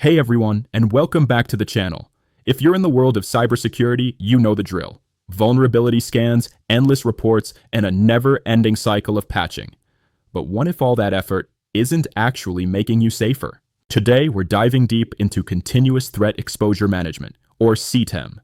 Hey everyone, and welcome back to the channel. If you're in the world of cybersecurity, you know the drill. Vulnerability scans, endless reports, and a never-ending cycle of patching. But what if all that effort isn't actually making you safer? Today, we're diving deep into Continuous Threat Exposure Management, or CTEM.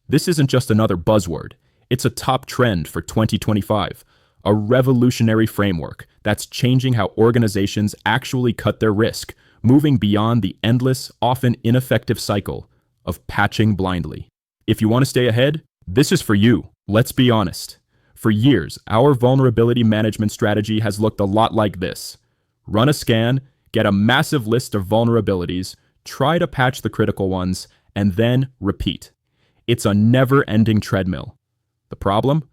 This isn't just another buzzword. It's a top trend for 2025, a revolutionary framework that's changing how organizations actually cut their risk, moving beyond the endless, often ineffective cycle of patching blindly. If you want to stay ahead, this is for you. Let's be honest. For years, our vulnerability management strategy has looked a lot like this. Run a scan, get a massive list of vulnerabilities, try to patch the critical ones, and then repeat. It's a never-ending treadmill. The problem?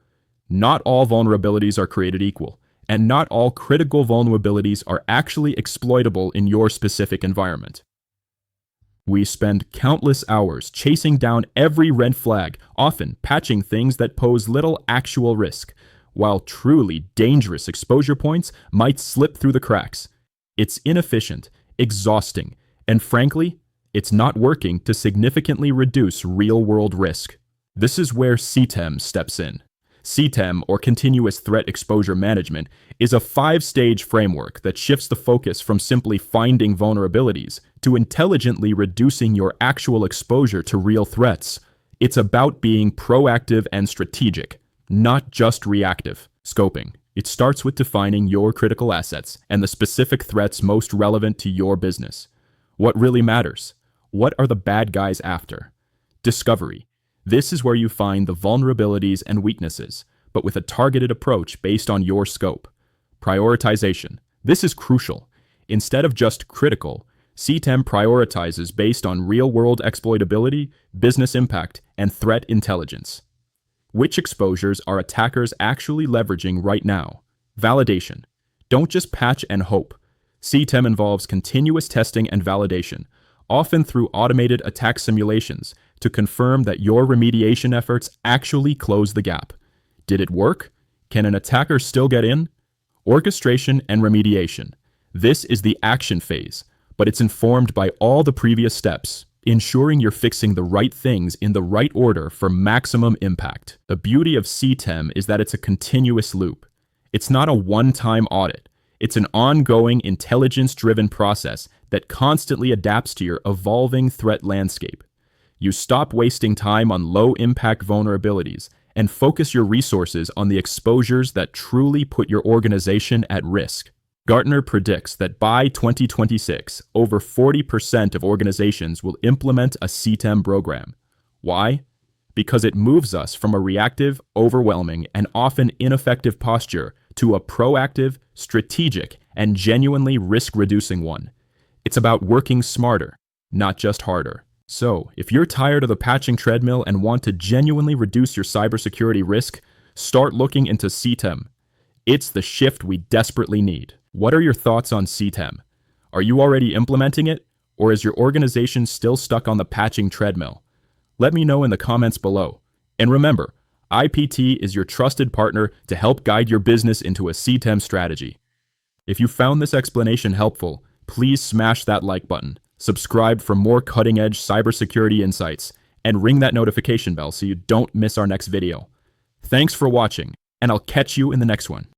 Not all vulnerabilities are created equal, and not all critical vulnerabilities are actually exploitable in your specific environment. We spend countless hours chasing down every red flag, often patching things that pose little actual risk, while truly dangerous exposure points might slip through the cracks. It's inefficient, exhausting, and frankly, it's not working to significantly reduce real-world risk. This is where CTEM steps in. CTEM, or Continuous Threat Exposure Management, is a 5-stage framework that shifts the focus from simply finding vulnerabilities to intelligently reducing your actual exposure to real threats. It's about being proactive and strategic, not just reactive. Scoping. It starts with defining your critical assets and the specific threats most relevant to your business. What really matters? What are the bad guys after? Discovery. This is where you find the vulnerabilities and weaknesses, but with a targeted approach based on your scope. Prioritization. This is crucial. Instead of just critical, CTEM prioritizes based on real-world exploitability, business impact, and threat intelligence. Which exposures are attackers actually leveraging right now? Validation. Don't just patch and hope. CTEM involves continuous testing and validation, often through automated attack simulations, to confirm that your remediation efforts actually close the gap. Did it work? Can an attacker still get in? Orchestration and remediation. This is the action phase, but it's informed by all the previous steps, ensuring you're fixing the right things in the right order for maximum impact. The beauty of CTEM is that it's a continuous loop. It's not a one-time audit. It's an ongoing, intelligence-driven process that constantly adapts to your evolving threat landscape. You stop wasting time on low-impact vulnerabilities and focus your resources on the exposures that truly put your organization at risk. Gartner predicts that by 2026, over 40% of organizations will implement a CTEM program. Why? Because it moves us from a reactive, overwhelming, and often ineffective posture to a proactive, strategic, and genuinely risk-reducing one. It's about working smarter, not just harder. So, if you're tired of the patching treadmill and want to genuinely reduce your cybersecurity risk, start looking into CTEM. It's the shift we desperately need. What are your thoughts on CTEM? Are you already implementing it, or is your organization still stuck on the patching treadmill? Let me know in the comments below. And remember, IPT is your trusted partner to help guide your business into a CTEM strategy. If you found this explanation helpful, please smash that like button. Subscribe for more cutting-edge cybersecurity insights, and ring that notification bell so you don't miss our next video. Thanks for watching, and I'll catch you in the next one.